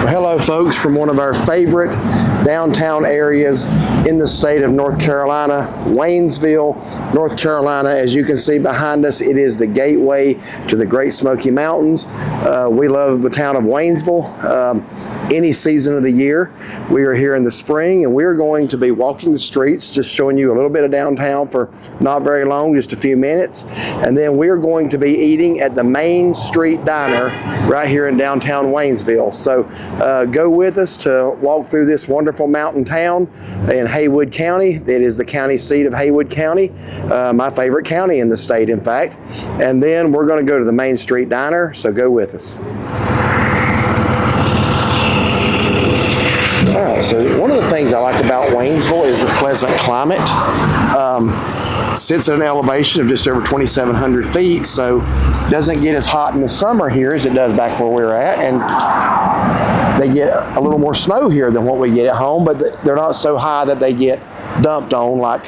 Hello folks from one of our favorite downtown areas in the state of North Carolina, Waynesville, North Carolina. As you can see behind us, it is the gateway to the Great Smoky Mountains. We love the town of Waynesville. Any season of the year. We are here in the spring and we're going to be walking the streets, just showing you a little bit of downtown for not very long, just a few minutes. And then we're going to be eating at the Main Street Diner right here in downtown Waynesville. So go with us to walk through this wonderful mountain town in Haywood County. It is the county seat of Haywood County, my favorite county in the state, in fact. And then we're going to go to the Main Street Diner, so go with us. All right, so one of the things I like about Waynesville is the pleasant climate. Sits at an elevation of just over 2,700 feet, so it doesn't get as hot in the summer here as it does back where we're at, and they get a little more snow here than what we get at home, but they're not so high that they get dumped on like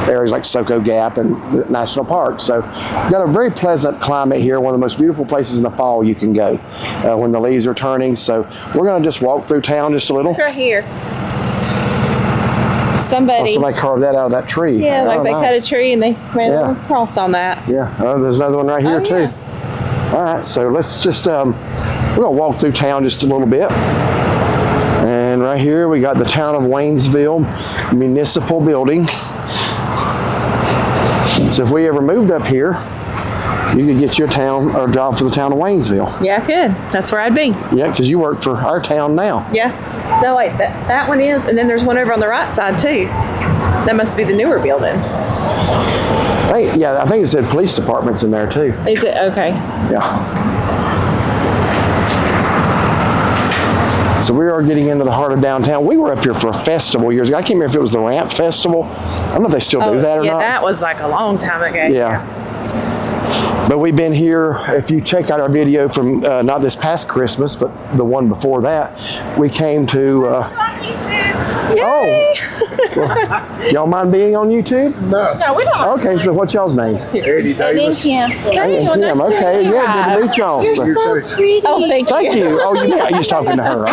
areas like Soco Gap and the National Park. So we've got a very pleasant climate here, one of the most beautiful places in the fall you can go when the leaves are turning. So we're going to just walk through town just a little. Right here. Somebody carved that out of that tree. Yeah, like they cut a tree and they ran a little cross on that. Yeah, there's another one right here too. Yeah. All right, so let's just, we're going to walk through town just a little bit. And right here we got the town of Waynesville Municipal Building. So if we ever moved up here, you could get you a job for the town of Waynesville. Yeah, I could. That's where I'd be. Yeah, because you work for our town now. Yeah. No, wait, that one is, and then there's one over on the right side too. That must be the newer building. Yeah, I think it said police department's in there too. Is it? Okay. Yeah. So we are getting into the heart of downtown. We were up here for a festival years ago. I can't remember if it was the Ramp Festival. I don't know if they still do that or not. Yeah, that was like a long time ago. Yeah. But we've been here, if you check out our video from not this past Christmas, but the one before that, we came to... Well, y'all mind being on YouTube? No, we don't. Okay, so what's y'all's names? Eddie Davis. Kim. Eddie and Kim, okay. Yeah, good to meet y'all. You're so pretty. Oh, thank you. Oh, I was talking to her.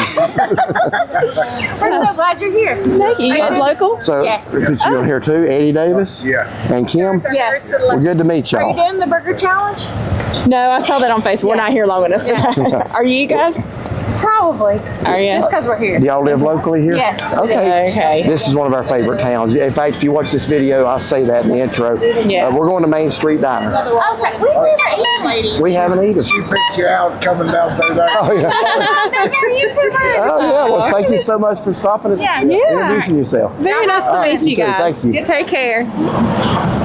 We're so glad you're here. Thank you. You guys local? So, Yes. put you on here too, Eddie Davis? Yeah. And Kim? Yes. Well, good to meet Are you y'all. doing the burger challenge? No, I saw that on Facebook. We're not here long enough. Are you guys? Probably. Are you? Just because we're here. Do y'all live locally here? Yes. Okay. Okay. This is one of our favorite towns. In fact, if you watch this video, I'll say that in the intro. Yeah. We're going to Main Street Diner. Okay. We've never eaten. We haven't eaten. She picked you out coming down through there. Oh, yeah. They're YouTubers. Oh, yeah. Well, thank you so much for stopping us. Yeah. Introducing yourself. Very nice to meet you too. guys. Thank you. Take care.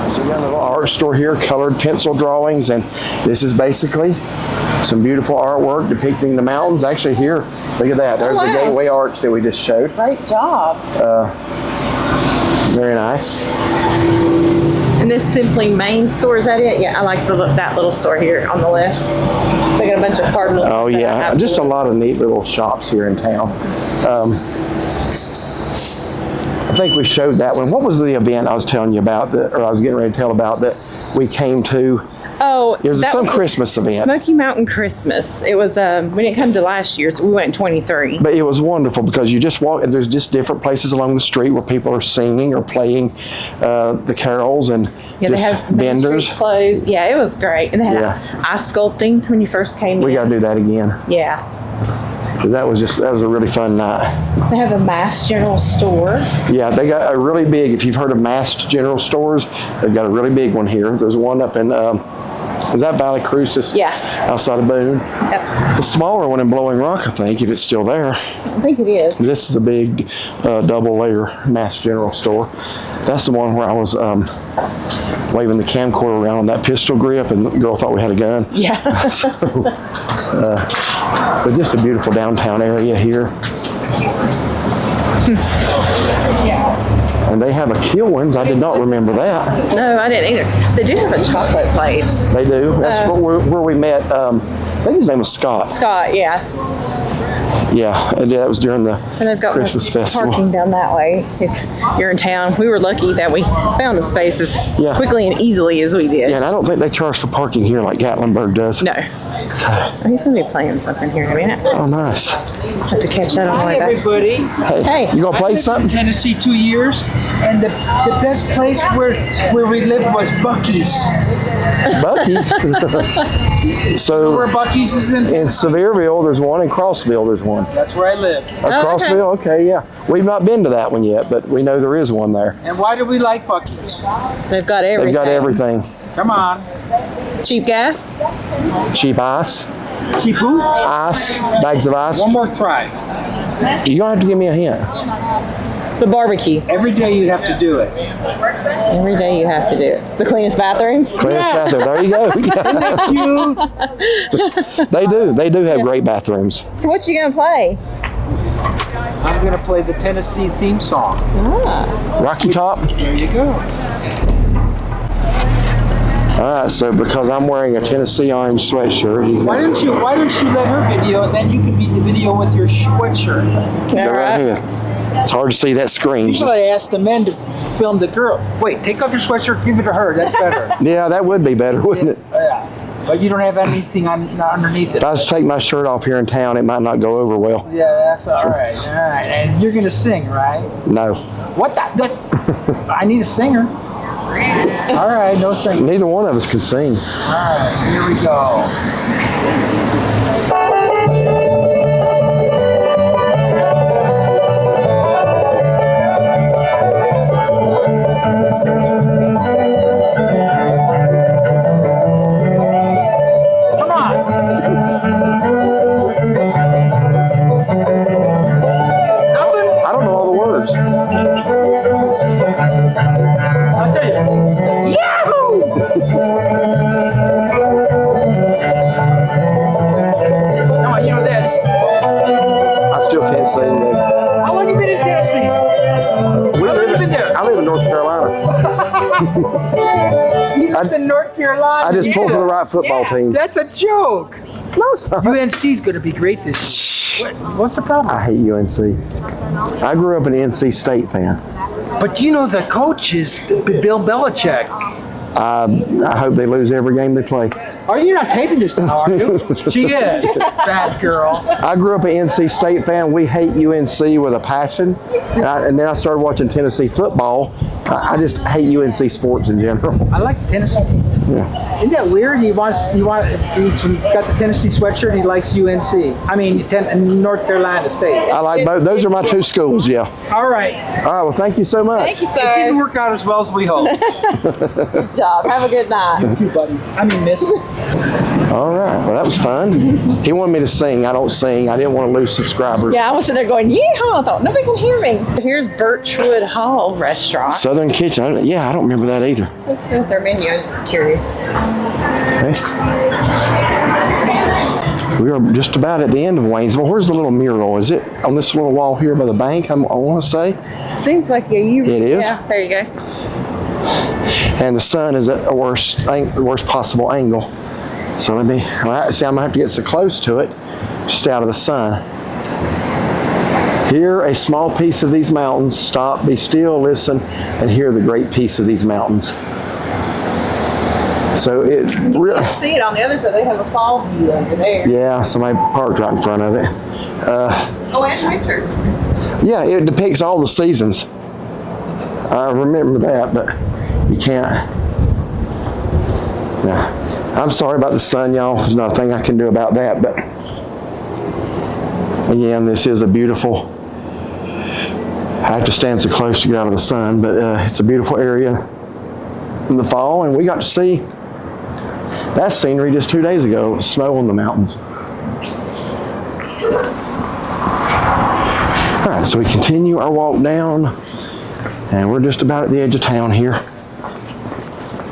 So we got a little art store here, colored pencil drawings, and this is basically some beautiful artwork depicting the mountains. Actually here, look at that. There's the Gateway Arch that we just showed. Great job. Very nice. And this Simply Main store, is that it? Yeah, I like that little store here on the left. They got a bunch of cardinals. Oh yeah, just a lot of neat little shops here in town. I think we showed that one. What was the event I was telling you about, or I was getting ready to tell about, that we came to? Oh, it was some Christmas event. Smoky Mountain Christmas. It was, we didn't come to last year, so we went in 23. But it was wonderful because you just walk, and there's just different places along the street where people are singing or playing the carols, and Yeah, they have vendors closed. Yeah, it was great. And they had ice sculpting when you first came in. We got to do that again. Yeah. That was a really fun night. They have a Mass General store. Yeah, they got a really big, if you've heard of Mass General stores, they've got a really big one here. There's one up in, is that Valley Crucis? Yeah. Outside of Boone. Yep. The smaller one in Blowing Rock, I think, if it's still there. I think it is. This is a big double layer Mass General store. That's the one where I was waving the camcorder around on that pistol grip, and the girl thought we had a gun. Yeah. But just a beautiful downtown area here. And they have a Kilwins. I did not remember that. No, I didn't either. They do have a chocolate place. They do. That's where we met. I think his name was Scott. Scott, yeah. Yeah, that was during the And they've got Christmas festival. parking down that way if you're in town. We were lucky that we found the spaces quickly and easily as we did. Yeah, and I don't think they charge for parking here like Gatlinburg does. No. He's going to be playing something here in a minute. Oh, nice. Have to catch that on the Hi, way back. everybody. Hey. You gonna play I lived in something? Tennessee 2 years, and the best place where we lived was Buc-ee's. Buc-ee's. So Where Buc-ee's is in. in Sevierville, there's one. In Crossville, there's one. That's where I lived. Crossville, okay, yeah. We've not been to that one yet, but we know there is one there. And why do we like Buc-ee's? They've got everything. They've got everything. Come on. Cheap gas. Cheap ice, See who? ice, bags of ice. One more try. You're gonna have to give me a hint. The barbecue. Every day you have to do it. Every day you have to do it. The cleanest bathrooms. Cleanest bathroom. There you go. Cute. They do have great bathrooms. So what you going to play? I'm gonna play the Tennessee theme song. Rocky Top. There you go. All right, so because I'm wearing a Tennessee orange sweatshirt, he's Why gonna don't you let her video, and then you can be in the video with your sweatshirt. go right ahead. It's hard to see that screen. Usually I ask the men to film the girl. Wait, take off your sweatshirt, give it to her. That's better. Yeah, that would be better, wouldn't it? Yeah. But you don't have anything underneath it. If I was to take my shirt off here in town, it might not go over well. Yeah, that's all right. All right. And you're gonna sing, right? No, What the? I need a singer. All right, no singing. neither one of us can sing. All right, here we go. Come on. Nothing? I don't know all the words. I'll tell you. Yahoo! Come on, you know this. I still can't sing. How long you been in Tennessee? We How long you been there? I live in North Carolina. You live in North Carolina. I just pulled for the Yeah. right football team. That's a joke. No, it's not. UNC's going to be great this year. What's the problem? I hate UNC. I grew up an NC State fan. But you know the coach is Bill Belichick. I hope they lose every game they play. Are you not taping this now, are you? She is. Bad girl. I grew up an NC State fan. We hate UNC with a passion. And then I started watching Tennessee football. I just hate UNC sports in general. I like the Tennessee. Isn't that weird? He's got the Tennessee sweatshirt and he likes UNC. I mean, North Carolina State. I like both. Those are my two schools, yeah. All right. All right, well, thank you so much. Thank you, It didn't sir. work out as well as we hoped. Good job. Have a good night. Thank you, buddy. I mean, miss. All right, well, that was fun. He wanted me to sing. I don't sing. I didn't want to lose subscribers. Yeah, I was sitting there going, yeehaw. I thought, nobody can hear me. Here's Birchwood Hall Restaurant. Southern Kitchen. I don't remember that either. Let's see what their menu is. Curious. Okay. We are just about at the end of Waynesville. Where's the little mural? Is it on this little wall here by the bank? I want to say. Seems like you. It is? Yeah, there you go. And the sun is at the worst possible angle. So let me, see, I'm gonna have to get so close to it, just out of the sun. Hear a small piece of these mountains. Stop, be still, listen, and hear the great peace of these mountains. So it really, See it on the other side. They have a fall view over there. yeah, somebody parked right in front of it. Oh, and winter. Yeah, it depicts all the seasons. I remember that, but you can't. Yeah. I'm sorry about the sun, y'all. There's not a thing I can do about that, but again, this is a beautiful, I have to stand so close to get out of the sun, but it's a beautiful area in the fall, and we got to see that scenery just 2 days ago. It was snow on the mountains. All right, so we continue our walk down, and we're just about at the edge of town here.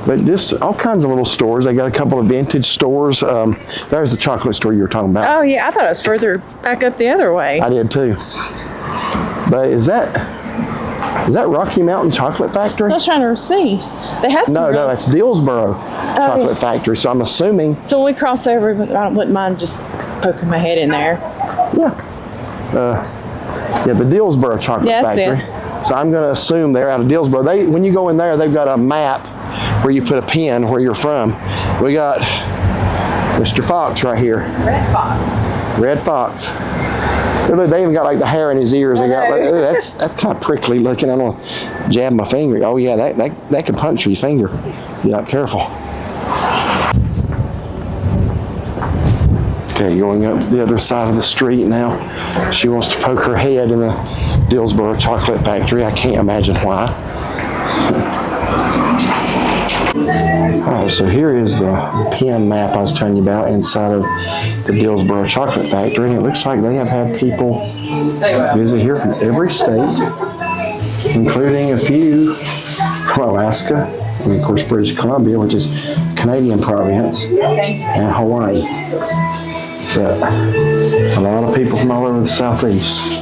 But just all kinds of little stores. They got a couple of vintage stores. There's the chocolate store you were talking about. Oh, yeah. I thought it was further back up the other way. I did too. But is that Rocky Mountain Chocolate Factory? I was trying to see. They had some. No, really- that's Dillsboro Chocolate Factory. So I'm assuming, So when we cross over, I wouldn't mind just poking my head in there. yeah, the Dillsboro Chocolate Yeah, that's Factory. So I'm going to assume they're out of Dillsboro. When you go in there, they've got a map where you put a pin where you're from. We got Mr. Fox right here. Red fox. Red Fox. Look, they even got like the hair in his ears. They got like, ooh, that's kind of prickly looking. I'm gonna jab my finger. Oh yeah, that could puncture your finger. Be not careful. Okay, going up the other side of the street now. She wants to poke her head in the Dillsboro chocolate factory. I can't imagine why. Alright, so here is the pin map I was telling you about inside of the Dillsboro chocolate factory. And it looks like they have had people visit here from every state, including a few from Alaska, and of course British Columbia, which is Canadian province, and Hawaii. But a lot of people from all over the southeast.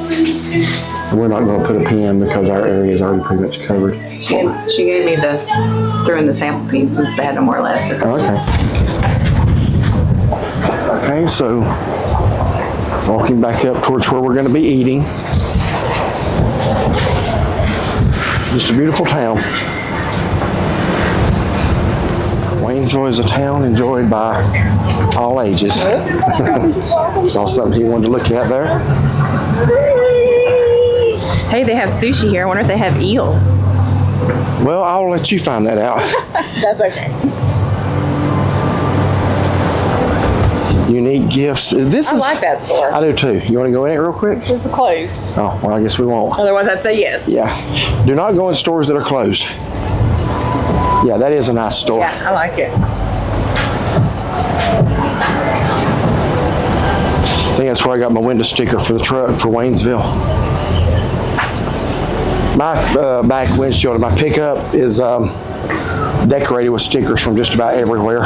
And we're not going to put a pin because our area is already pretty much covered. She gave me the threw in the sample piece since they had no more left. Okay. Okay, so walking back up towards where we're going to be eating. Just a beautiful town. Waynesville is a town enjoyed by all ages. Saw something he wanted to look at there. Hey, they have sushi here. I wonder if they have eel. Well, I'll let you find that out. That's okay. Unique gifts. I like that store. I do too. You want to go in it real quick? It's closed. Oh, well, I guess we won't. Otherwise, I'd say yes. Yeah. Do not go in stores that are closed. Yeah, that is a nice store. Yeah, I like it. I think that's where I got my window sticker for the truck for Waynesville. My back windshield of my pickup is decorated with stickers from just about everywhere.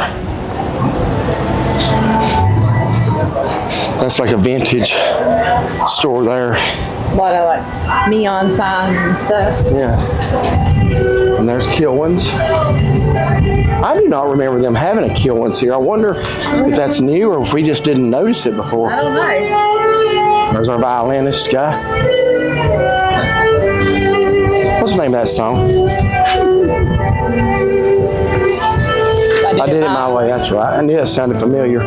That's like a vintage store there. A lot of like neon signs and stuff. Yeah. And there's Kilwins. I do not remember them having a Kilwins here. I wonder if that's new or if we just didn't notice it before. I don't know. There's our violinist guy. What's the name of that song? I did it my way, that's right. I knew it sounded familiar.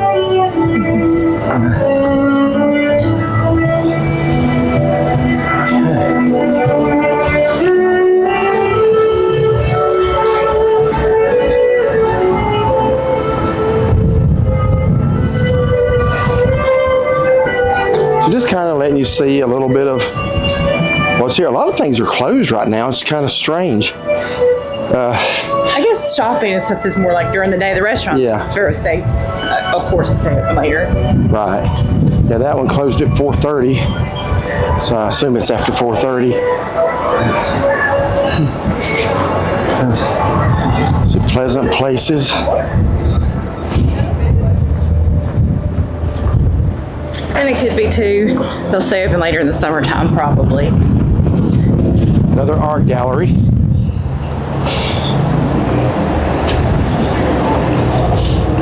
So just kind of letting you see a little bit of what's here. A lot of things are closed right now. It's kind of strange. I guess shopping and stuff is more like during the day. The restaurants, Yeah. sure, stay. Of course, it's open later. Right. Yeah, that one closed at 4:30. So I assume it's after 4:30. Some pleasant places. And it could be too. They'll stay open later in the summertime, probably. Another art gallery.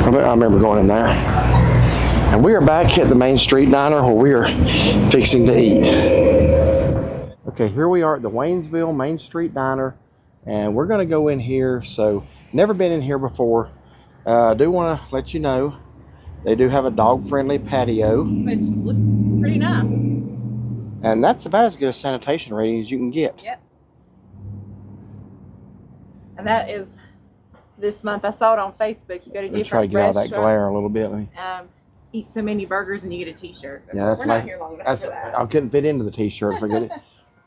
I remember going in there. And we are back at the Main Street Diner where we are fixing to eat. Okay, here we are at the Waynesville Main Street Diner, and we're going to go in here. So, never been in here before. I do want to let you know they do have a dog-friendly patio. Which looks pretty nice. And that's about as good a sanitation rating as you can get. Yep. And that is this month. I saw it on Facebook. You go to Let's different try to get out of that restaurants, glare a little bit. Let me- eat so many burgers and you get a t-shirt. Yeah, that's We're like not here long enough that's, for that. I couldn't fit into the t-shirt if I get it.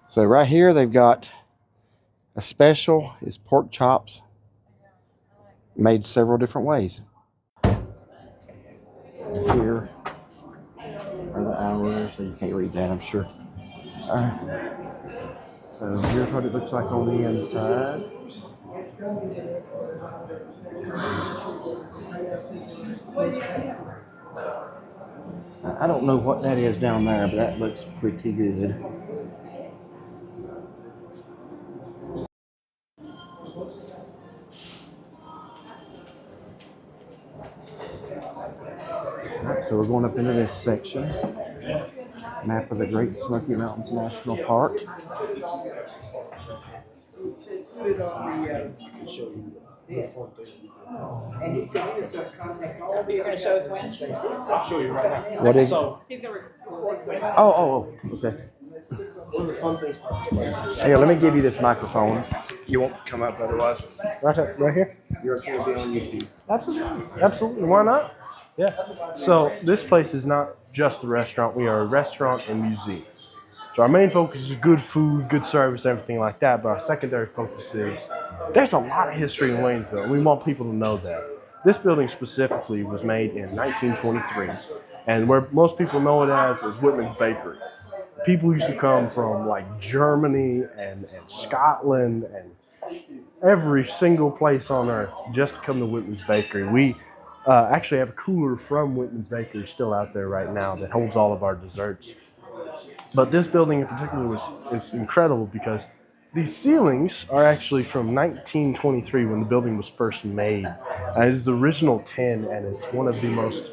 So right here they've got a special is pork chops made several different ways. And here are the hours, so you can't read that, I'm sure. So here's what it looks like on the inside. I don't know what that is down there, but that looks pretty good. Alright, so we're going up into this section. Map of the Great Smoky Mountains National Park. And he said he was going to contact all the You're going to show us when? I'll show you right now. What is? So, He's going to record when. Okay. one of the fun things about this place is Here, let me give you this microphone. You won't come up otherwise. right here. You're going to be on YouTube. Absolutely. Why not? Yeah. So this place is not just a restaurant. We are a restaurant and museum. So our main focus is good food, good service, everything like that. But our secondary focus is there's a lot of history in Waynesville. We want people to know that. This building specifically was made in 1923, and where most people know it as is Whitman's Bakery. People used to come from like Germany and Scotland and every single place on earth just to come to Whitman's Bakery. We actually have a cooler from Whitman's Bakery still out there right now that holds all of our desserts. But this building in particular is incredible because these ceilings are actually from 1923 when the building was first made. It is the original tin, and it's one of the most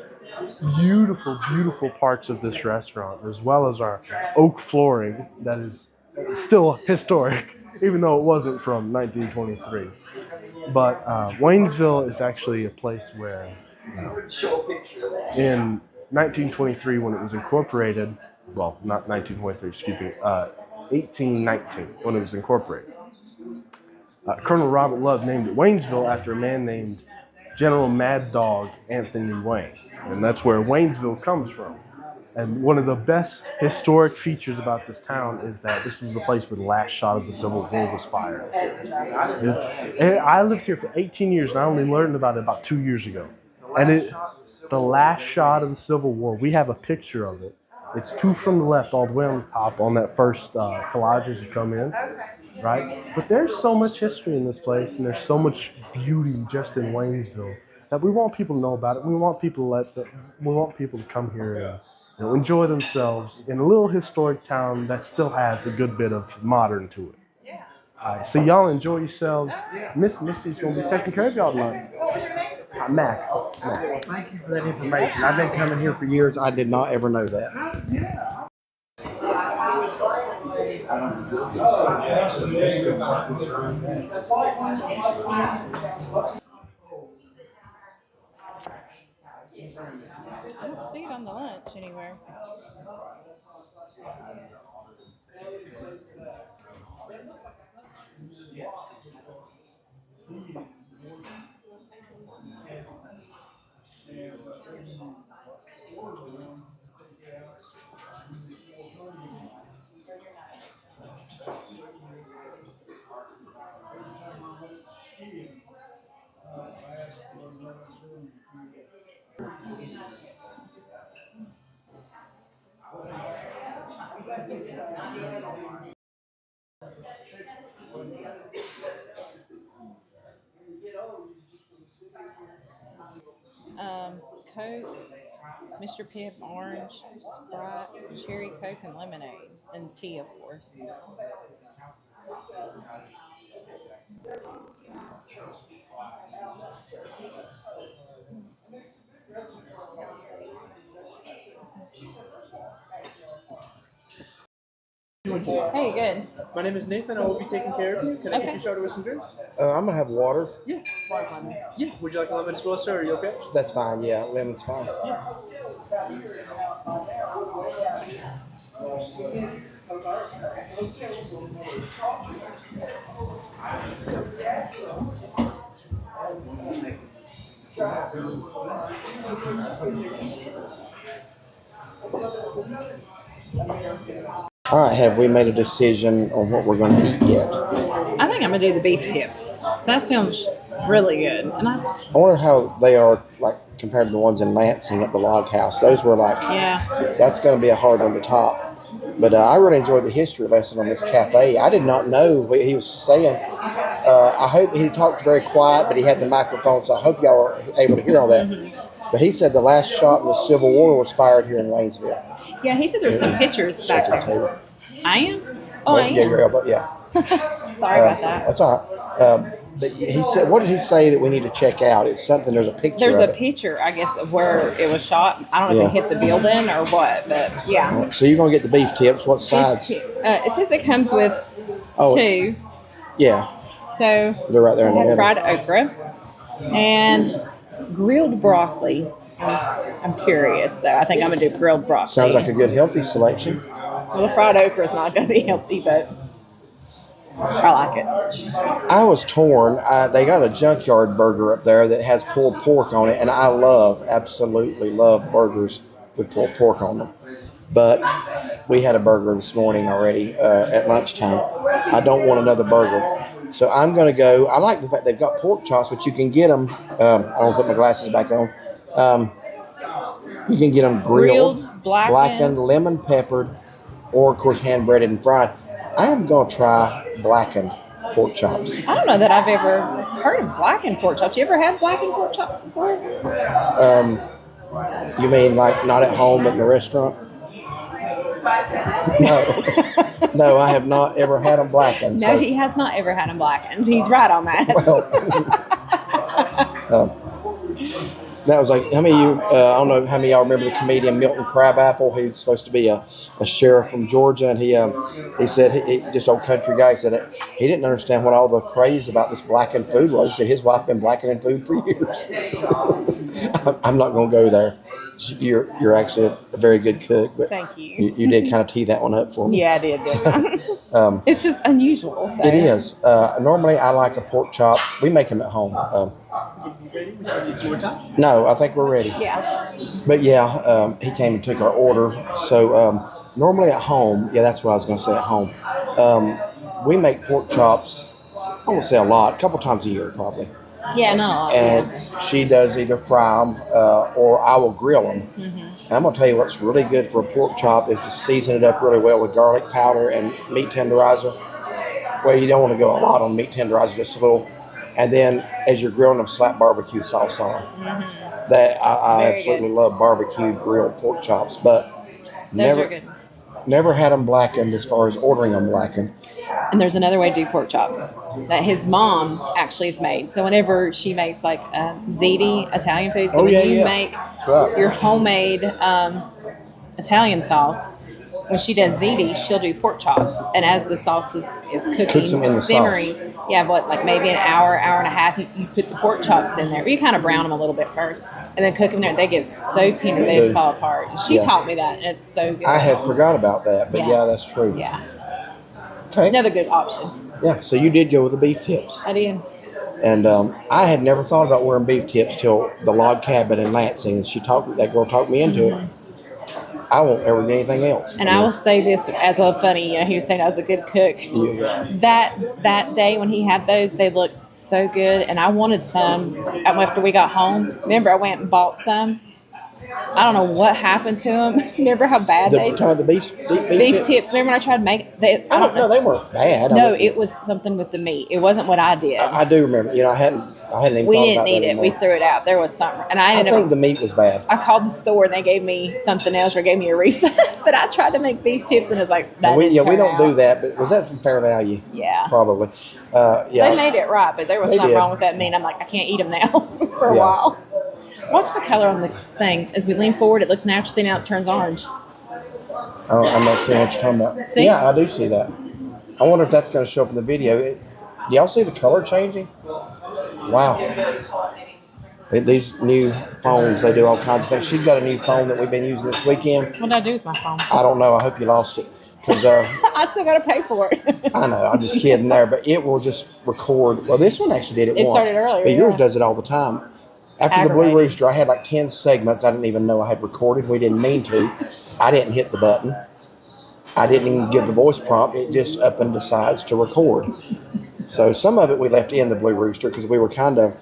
beautiful parts of this restaurant, as well as our oak flooring that is still historic, even though it wasn't from 1923. But Waynesville is actually a place where in 1923 when it was incorporated, well, not 1923, excuse me, 1819 when it was incorporated. Colonel Robert Love named it Waynesville after a man named General Mad Dog Anthony Wayne, and that's where Waynesville comes from. And one of the best historic features about this town is that this was the place where the last shot of the Civil War was fired. I lived here for 18 years, and I only learned about it about 2 years ago. And the last shot of the Civil War, we have a picture of it. It's two from the left, all the way on the top, on that first collage as you come in, right? But there's so much history in this place, and there's so much beauty just in Waynesville that we want people to know about it. We want people to come here and enjoy themselves in a little historic town that still has a good bit of modern to it. All right, so y'all enjoy yourselves. Miss Misty's gonna be taking care of y'all tonight. Mac. Thank you for that information. I've been coming here for years. I did not ever know that. I don't see it on the lunch anywhere. Coke, Mr. Pibb orange, Sprite, cherry Coke, and lemonade, and tea, of course. Hey, good. My name is Nathan. I will be taking care of you. Can I get you started with some drinks? I'm gonna have water. Yeah. Yeah. Would you like a lemon as well, sir? Are you okay? That's fine. Yeah, lemon's fine. All right, have we made a decision on what we're going to eat yet? I think I'm gonna do the beef tips. That sounds really good. And I wonder how they are like compared to the ones in Lansing at the Log House. Those were like, that's going to be a hard one to top. But I really enjoyed the history lesson on this cafe. I did not know what he was saying. I hope he talked very quiet, but he had the microphone, so I hope y'all were able to hear all that. Mm-hmm. But he said the last shot in the Civil War was fired here in Waynesville. Yeah, he said there's some pictures back there. I am? Oh, I am? Yeah, your elbow, yeah. Sorry about that. That's all right. But he said, what did he say that we need to check out? It's something, there's a picture There's of a picture, I guess, of where it was shot. I don't know if it hit the building or what, but yeah. So you're going to get the beef tips. What sides? It says it comes with two. Yeah. So they're right there in the middle. Fried okra. and grilled broccoli. I'm curious, so I think I'm gonna do grilled broccoli. Sounds like a good healthy selection. Well, the fried okra is not gonna be healthy, but I like it. I was torn. They got a junkyard burger up there that has pulled pork on it, and I absolutely love burgers with pulled pork on them. But we had a burger this morning already at lunchtime. I don't want another burger. So I'm going to go. I like the fact they've got pork chops, but you can get them. I don't put my glasses back on. You can get them grilled, blackened, lemon peppered, or of course hand breaded and fried. I am going to try blackened pork chops. I don't know that I've ever heard of blackened pork chops. You ever had blackened pork chops before? You mean like not at home but in a restaurant? No. No, I have not ever had them blackened. No, so. he has not ever had them blackened. He's right on that. Well, that was like, how many of you, I don't know how many of y'all remember the comedian Milton Crabapple. He's supposed to be a sheriff from Georgia, and he said, he just old country guy, he said he didn't understand what all the craze about this blackened food was. He said his wife been blackening food for years. I'm not going to go there. You're actually a very good cook, but Thank you. You did kind of tee that one up for me. Yeah, I did. Didn't I? It's just unusual. So. It is. Normally, I like a pork chop. We make them at home. No, I think we're ready. Yeah. But yeah, he came and took our order. So normally at home, yeah, that's what I was going to say at home. We make pork chops, I won't say a lot, a couple times a year probably. Yeah, no. And she does either fry them or I will grill them. Mm-hmm. And I'm going to tell you what's really good for a pork chop is to season it up really well with garlic powder and meat tenderizer. Well, you don't want to go a lot on meat tenderizer, just a little. And then as you're grilling them, slap barbecue sauce on them. Mm-hmm. That I absolutely love barbecued grilled pork chops, but Those are good. Never had them blackened as far as ordering them blackened. And there's another way to do pork chops that his mom actually has made. So whenever she makes like ziti, Italian food, so when you make your homemade Italian sauce, when she does ziti, she'll do pork chops. And as the sauce is cooking, simmering, like maybe an hour, hour and a half, you put the pork chops in there. You kind of brown them a little bit first, and then cook them there. They get so tender, they just fall apart. She taught me that, and it's so good. I had forgot about that, but yeah that's true. Yeah. Okay. Another good option. Yeah, so you did go with the beef tips. I did. And I had never thought about wearing beef tips till the log cabin in Lansing, and that girl talked me into it. I won't ever get anything else. And I will say this as a funny, he was saying I was a good cook. Yeah. That day when he had those, they looked so good, and I wanted some after we got home. Remember, I went and bought some. I don't know what happened to them. Remember how bad they were? The beef tips. Remember when I tried to make it? I don't know. They weren't bad. No, it was something with the meat. It wasn't what I did. I do remember. I hadn't even thought about that. We didn't eat it. We threw it out. There was something. And I think the meat was bad. I called the store and they gave me something else or gave me a refund. But I tried to make beef tips and it's like, that we don't do that. But was that from Fair Value? Yeah. Probably. They made it right, but there was something wrong with that meat. I'm like, I can't eat them now for a while. Watch the color on the thing. As we lean forward, it looks natural. See, now it turns orange. Oh, I'm not seeing what you're talking about. See? Yeah, I do see that. I wonder if that's going to show up in the video. Do y'all see the color changing? Wow. These new phones, they do all kinds of things. She's got a new phone that we've been using this weekend. What did I do with my phone? I don't know. I hope you lost it. Cause, I still got to pay for it. I know. I'm just kidding there. But it will just record. Well, this one actually did it once. It started earlier. But yours does it all the time. After the Blue Rooster, I had like 10 segments I didn't even know I had recorded. We didn't mean to. I didn't hit the button. I didn't even give the voice prompt. It just up and decides to record. So some of it we left in the Blue Rooster because we were kind of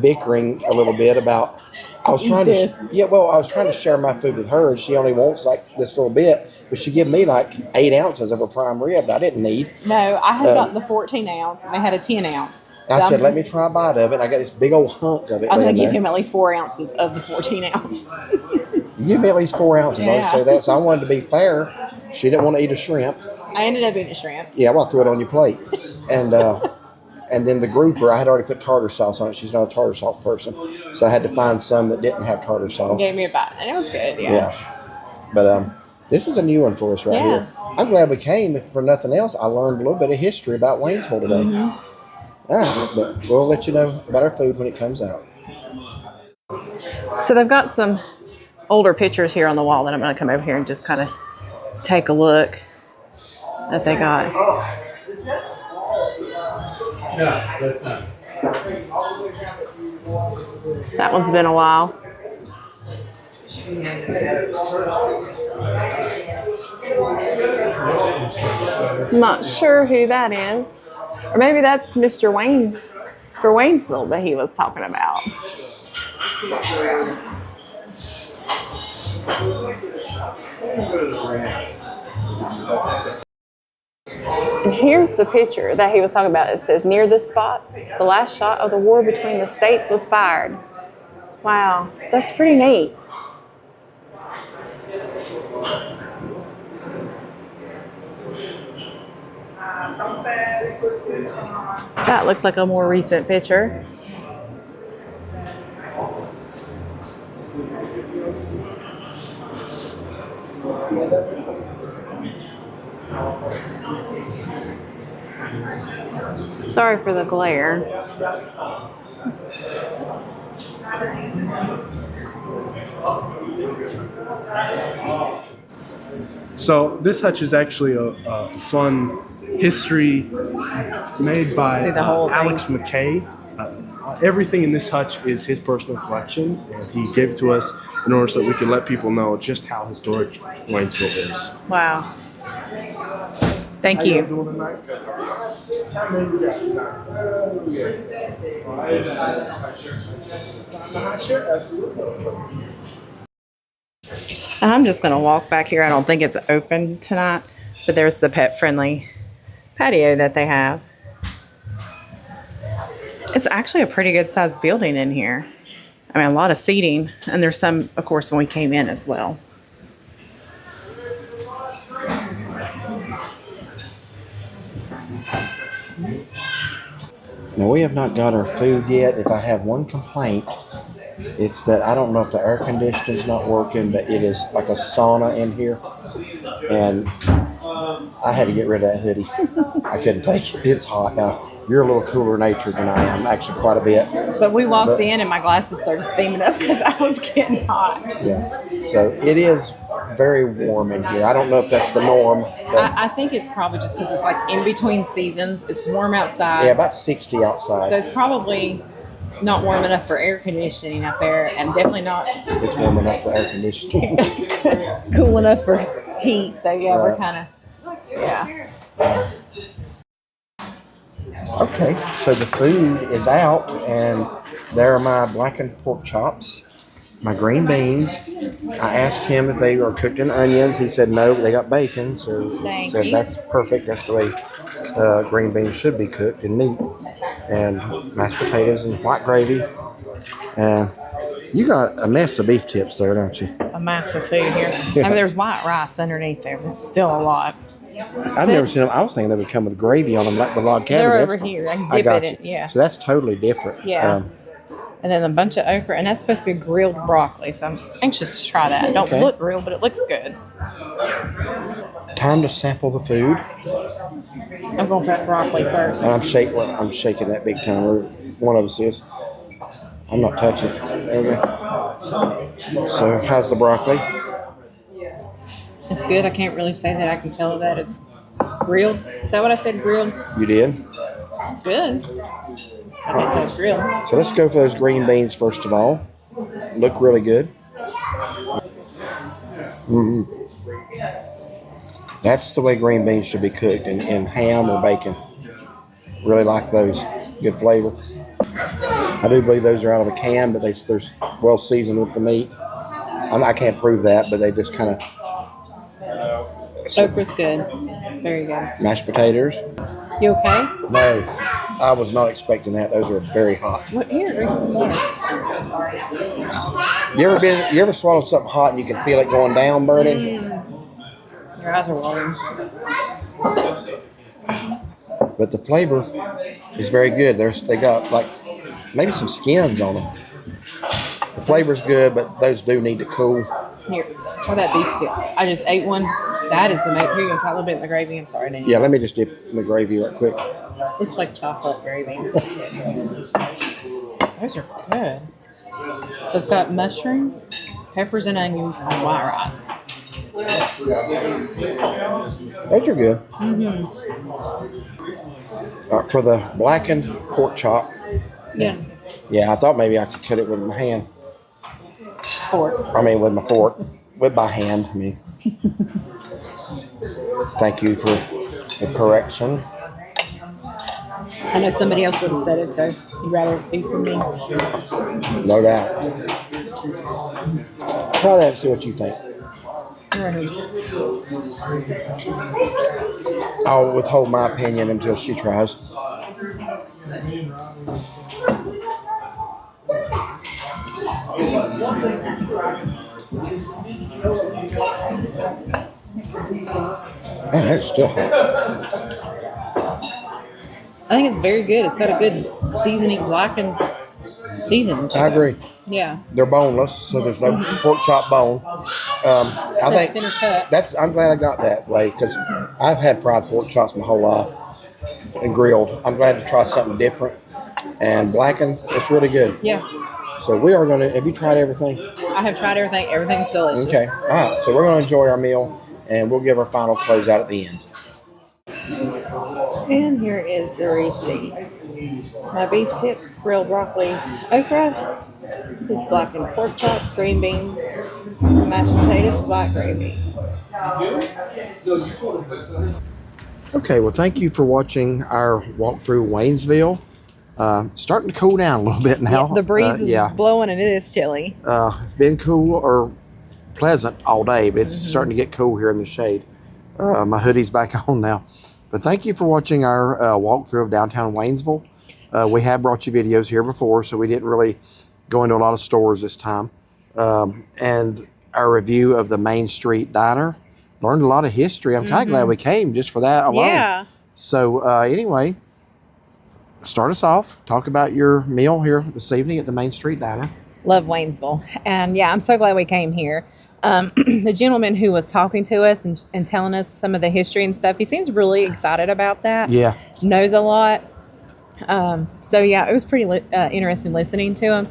bickering a little bit about. I was trying to share my food with her, and she only wants like this little bit, but she gave me like 8 ounces of a prime rib that I didn't need. No, I had gotten the 14 ounce, and they had a 10 ounce. I said, let me try a bite of it. And I got this big old hunk of it. I was going to give him at least 4 ounces of the 14 ounce. You give me at least 4 ounces. I would say that. So I wanted to be fair. She didn't want to eat a shrimp. I ended up eating a shrimp. Yeah, well, I threw it on your plate. And then the grouper, I had already put tartar sauce on it. She's not a tartar sauce person. So I had to find some that didn't have tartar sauce. Gave me a bite. And it was good, yeah. But this is a new one for us here. I'm glad we came. If for nothing else, I learned a little bit of history about Waynesville today. Mm-hmm. All right, but we'll let you know about our food when it comes out. So they've got some older pictures here on the wall that I'm going to come over here and just kind of take a look that they got. That one's been a while. I'm not sure who that is. Or maybe that's Mr. Wayne for Waynesville that he was talking about. And here's the picture that he was talking about. It says, near this spot, the last shot of the war between the states was fired. Wow, that's pretty neat. That looks like a more recent picture. Sorry for the glare. So this hutch is actually a fun history made by See the whole thing? Alex McKay. Everything in this hutch is his personal collection, and he gave it to us in order so that we can let people know just how historic Waynesville is. Wow. Thank you. And I'm just going to walk back here. I don't think it's open tonight, but there's the pet-friendly patio that they have. It's actually a pretty good-sized building in here. I mean, a lot of seating, and there's some, of course, when we came in as well. Now, we have not got our food yet. If I have one complaint, it's that I don't know if the air conditioning's not working, but it is like a sauna in here. And I had to get rid of that hoodie. I couldn't take it. It's hot now. You're a little cooler natured than I am, actually quite a bit. But we walked in and my glasses started steaming up because I was getting hot. Yeah. So it is very warm in here. I don't know if that's the norm. But I think it's probably just because it's like in between seasons. It's warm outside. yeah, about 60 outside. So it's probably not warm enough for air conditioning up there, and definitely not It's warm enough for air conditioning. cool enough for heat. So yeah, we're Right. kind of, yeah. Okay, so the food is out, and there are my blackened pork chops, my green beans. I asked him if they are cooked in onions. He said no, but they got bacon, so Thank he said you. that's perfect. That's the way green beans should be cooked in meat. And mashed potatoes and white gravy. And you got a mess of beef tips there, don't you? A massive food here. I mean, there's white rice underneath there, but it's still a lot. I've never seen them. I was thinking they would come with gravy on them, like the log cabin. They're That's- over here. I can I dip got in you. it. Yeah. So that's totally different. Yeah. And then a bunch of okra, and that's supposed to be grilled broccoli. So I'm anxious to try that. It don't Okay. look grilled, but it looks good. Time to sample the food. I'm going for that broccoli first. And I'm shaking that big time. Or one of us is. I'm not touching it. Okay. So how's the broccoli? It's good. I can't really say that I can tell that it's grilled. Is that what I said? Grilled? You did? It's good. I can't tell it's grilled. So let's go for those green beans first of all. Look really good. Mm-hmm. That's the way green beans should be cooked in ham or bacon. Really like those. Good flavor. I do believe those are out of a can, but they're well seasoned with the meat. I can't prove that, but they just kind of... Okra's good. Very good. Mashed potatoes. You okay? No, I was not expecting that. Those are very hot. What, here, drink some more. You ever swallowed something hot and you can feel it going down, burning? Your eyes are watering. But the flavor is very good. They got like maybe some skins on them. The flavor's good, but those do need to cool. Here. Try that beef tip. I just ate one. That is amazing. Here you go. Try a little bit in the gravy. I'm sorry, Daniel. Yeah, let me just dip in the gravy right quick. Looks like chocolate gravy. Those are good. So it's got mushrooms, peppers, and onions on white rice. Those are good. For the blackened pork chop. Yeah. Yeah, I thought maybe I could cut it with my hand. Pork. I mean, with my fork. With my hand, I mean. Thank you for the correction. I know somebody else would have said it, so you'd rather it be from me. No doubt. Try that and see what you think. I'll withhold my opinion until she tries. Man, that's still hot. I think it's very good. It's got a good seasoning, blackened season to I it. agree. Yeah. They're boneless, so there's no pork chop bone. I think center cut. I'm glad I got that way because I've had fried pork chops my whole life and grilled. I'm glad to try something different. And blackened, it's really good. Yeah. So we are going to, have you tried everything? I have tried everything. Everything's delicious. Okay. All right. So we're going to enjoy our meal and we'll give our final close out at the end. And here is the receipt. My beef tips, grilled broccoli, okra, his blackened pork chops, green beans, mashed potatoes, black gravy. Okay. Well, thank you for watching our walk through Waynesville. Starting to cool down a little bit now. The breeze is blowing and it is chilly. It's been cool or pleasant all day, but it's starting to get cool here in the shade. My hoodie's back on now. But thank you for watching our walkthrough of downtown Waynesville. We have brought you videos here before, so we didn't really go into a lot of stores this time. And our review of the Main Street Diner. Learned a lot of history. I'm kind of glad we came just for that alone. Yeah. So anyway, start us off. Talk about your meal here this evening at the Main Street Diner. Love Waynesville. And yeah, I'm so glad we came here. The gentleman who was talking to us and telling us some of the history and stuff, he seems really excited about that. Yeah. Knows a lot. So yeah, it was pretty interesting listening to him.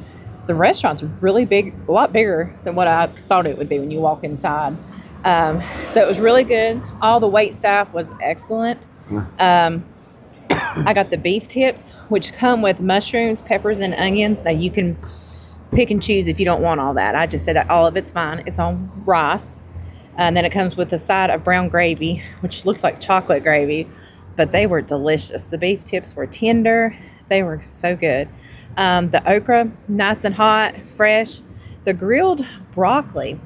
The restaurant's really big, a lot bigger than what I thought it would be when you walk inside. So it was really good. All the wait staff was excellent. I got the beef tips, which come with mushrooms, peppers, and onions. Now you can pick and choose if you don't want all that. I just said that all of it's fine. It's on rice. And then it comes with a side of brown gravy, which looks like chocolate gravy, but they were delicious. The beef tips were tender. They were so good. The okra, nice and hot, fresh. The grilled broccoli,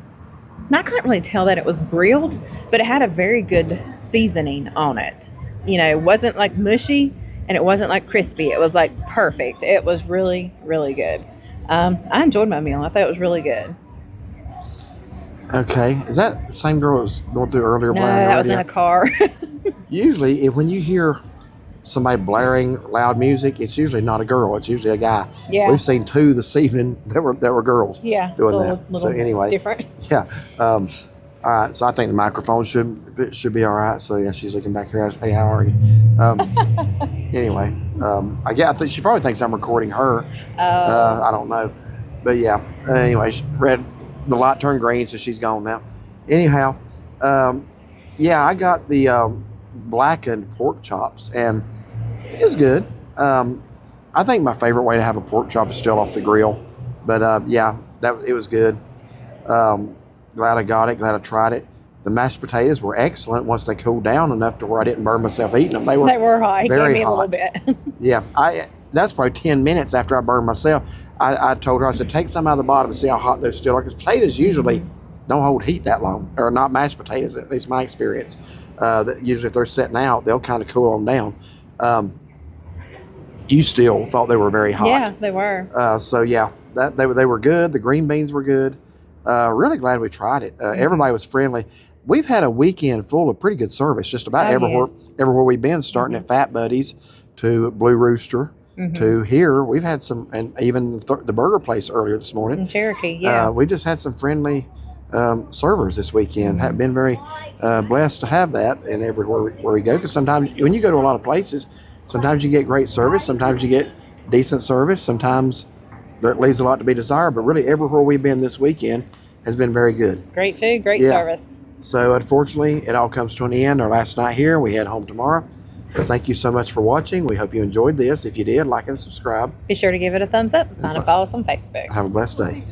I couldn't really tell that it was grilled, but it had a very good seasoning on it. You know, it wasn't like mushy and it wasn't like crispy. It was like perfect. It was really, really good. I enjoyed my meal. I thought it was really good. Okay. Is that the same girl that was going through earlier? No, that was in a car. Usually, when you hear somebody blaring loud music, it's usually not a girl. It's usually a guy. Yeah. We've seen two this evening that were girls. Yeah. Doing it's a that. little So anyway. different. Yeah. All right. So I think the microphone should be all right. So yeah, she's looking back here at us. Hey, how are you? Anyway, I think she probably thinks I'm recording her. I don't know, but yeah. Anyway, the light turned green, so she's gone now. Anyhow, yeah, I got the blackened pork chops, and it was good. I think my favorite way to have a pork chop is still off the grill, but yeah, it was good. Glad I got it. Glad I tried it. The mashed potatoes were excellent once they cooled down enough to where I didn't burn myself eating them. They were hot. Very Gave me hot. a little bit. Yeah, that's probably 10 minutes after I burned myself. I told her, I said, take some out of the bottom and see how hot those still are. Because potatoes usually don't hold heat that long, or not mashed potatoes, at least my experience. Usually if they're setting out, they'll kind of cool them down. You still thought they were very hot. Yeah, they were. So yeah, they were good. The green beans were good. Really glad we tried it. Everybody was friendly. We've had a weekend full of pretty good service, just about everywhere we've been, starting at Fat Buddies to Blue Rooster to here. We've had some, and even the burger place earlier this morning. In Cherokee, yeah. We just had some friendly servers this weekend. Have been very blessed to have that, and everywhere where we go. Because sometimes when you go to a lot of places, sometimes you get great service, sometimes you get decent service, sometimes there leaves a lot to be desired. But really, everywhere we've been this weekend has been very good. Great food, great Yeah. service. So unfortunately, it all comes to an end. Our last night here, we head home tomorrow. But thank you so much for watching. We hope you enjoyed this. If you did, like and subscribe. Be sure to give it a thumbs up. Find and follow us on Facebook. Have a blessed day.